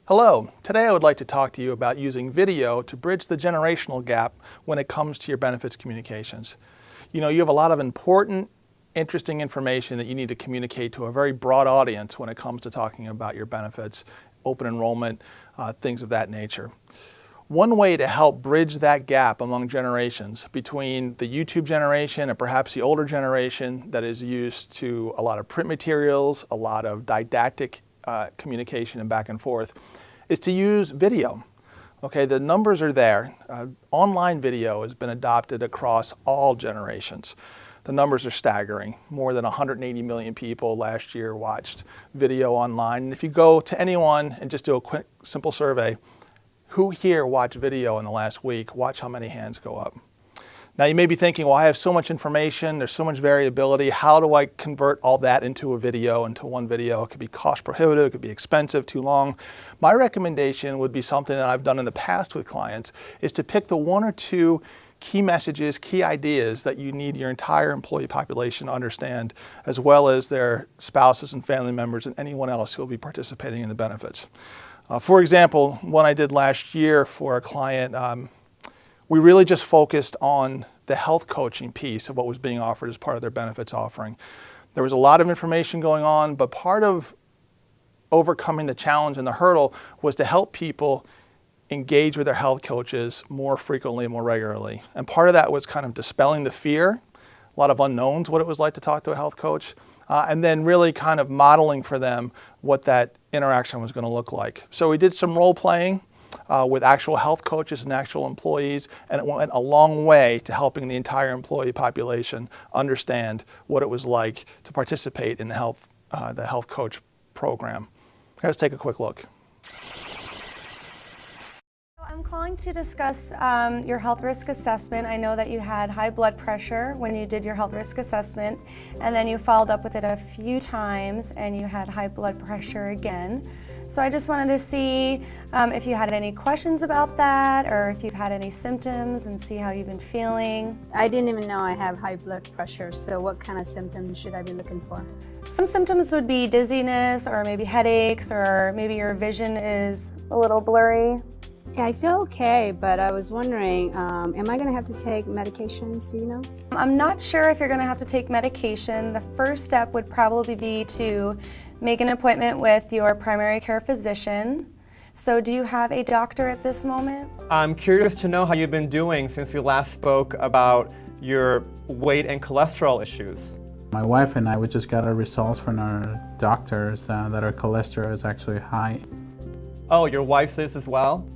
Hello, today I would like to talk to you about using video to bridge the generational gap when it comes to your benefits communications. You know, you have a lot of important, interesting information that you need to communicate to a very broad audience when it comes to talking about your benefits, open enrollment, things of that nature. One way to help bridge that gap among generations between the YouTube generation and perhaps the older generation that is used to a lot of print materials, a lot of didactic communication and back and forth, is to use video. Okay, the numbers are there. Online video has been adopted across all generations. The numbers are staggering. More than 180 million people last year watched video online. And if you go to anyone and just do a quick, simple survey, who here watched video in the last week? Watch how many hands go up. Now you may be thinking, well, I have so much information, there's so much variability, how do I convert all that into a video, into one video? It could be cost prohibitive, it could be expensive, too long. My recommendation would be something that I've done in the past with clients, is to pick the one or two key messages, key ideas that you need your entire employee population to understand, as well as their spouses and family members and anyone else who will be participating in the benefits. For example, one I did last year for a client, we really just focused on the health coaching piece of what was being offered as part of their benefits offering. There was a lot of information going on, but part of overcoming the challenge and the hurdle was to help people engage with their health coaches more frequently and more regularly. And part of that was kind of dispelling the fear, a lot of unknowns, what it was like to talk to a health coach, and then really kind of modeling for them what that interaction was going to look like. So we did some role playing with actual health coaches and actual employees, and it went a long way to helping the entire employee population understand what it was like to participate in the health coach program. Let's take a quick look. I'm calling to discuss your health risk assessment. I know that you had high blood pressure when you did your health risk assessment, and then you followed up with it a few times and you had high blood pressure again. So I just wanted to see if you had any questions about that, or if you've had any symptoms, and see how you've been feeling. I didn't even know I have high blood pressure, so what kind of symptoms should I be looking for? Some symptoms would be dizziness, or maybe headaches, or maybe your vision is a little blurry. Yeah, I feel okay, but I was wondering, am I going to have to take medications, do you know? I'm not sure if you're going to have to take medication. The first step would probably be to make an appointment with your primary care physician. So do you have a doctor at this moment? I'm curious to know how you've been doing since we last spoke about your weight and cholesterol issues. My wife and I, we just got our results from our doctors that our cholesterol is actually high. Oh, your wife is as well?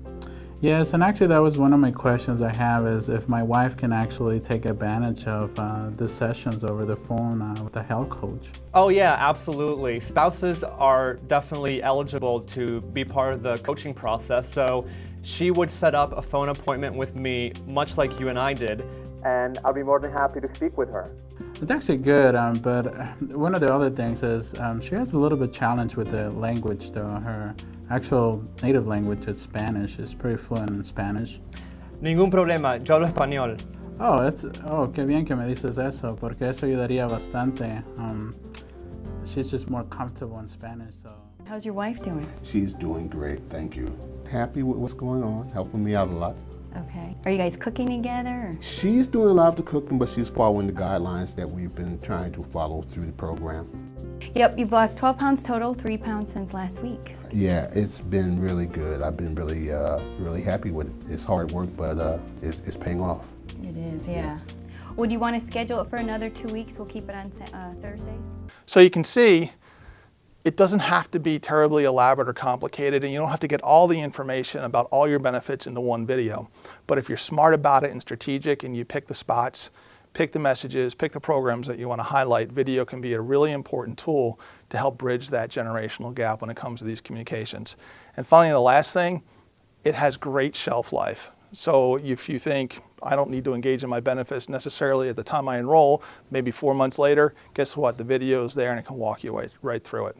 Yes, and actually that was one of my questions I have, is if my wife can actually take advantage of the sessions over the phone with a health coach. Oh yeah, absolutely. Spouses are definitely eligible to be part of the coaching process, so she would set up a phone appointment with me, much like you and I did, and I'd be more than happy to speak with her. It's actually good, but one of the other things is she has a little bit challenge with the language though. Her actual native language is Spanish. She's pretty fluent in Spanish. Ningún problema, yo hablo español. Qué bien que me dices eso, porque eso ayudaría bastante. She's just more comfortable in Spanish, so. How's your wife doing? She's doing great, thank you. Happy with what's going on, helping me out a lot. Okay. Are you guys cooking together? She's doing a lot of the cooking, but she's following the guidelines that we've been trying to follow through the program. Yep, you've lost 12 pounds total, 3 pounds since last week. Yeah, it's been really good. I've been really happy with it. It's hard work, but it's paying off. It is, yeah. Would you want to schedule it for another 2 weeks? We'll keep it on Thursdays. So you can see, it doesn't have to be terribly elaborate or complicated, and you don't have to get all the information about all your benefits into one video. But if you're smart about it and strategic, and you pick the spots, pick the messages, pick the programs that you want to highlight, video can be a really important tool to help bridge that generational gap when it comes to these communications. And finally, the last thing, it has great shelf life. So if you think, I don't need to engage in my benefits necessarily at the time I enroll, maybe 4 months later, guess what? The video is there and it can walk you right through it.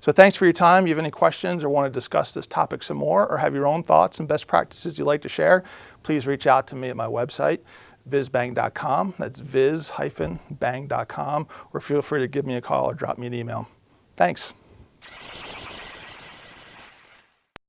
So thanks for your time. If you have any questions or want to discuss this topic some more, or have your own thoughts and best practices you'd like to share, please reach out to me at my website, vizbang.com. That's viz-bang.com, or feel free to give me a call or drop me an email. Thanks.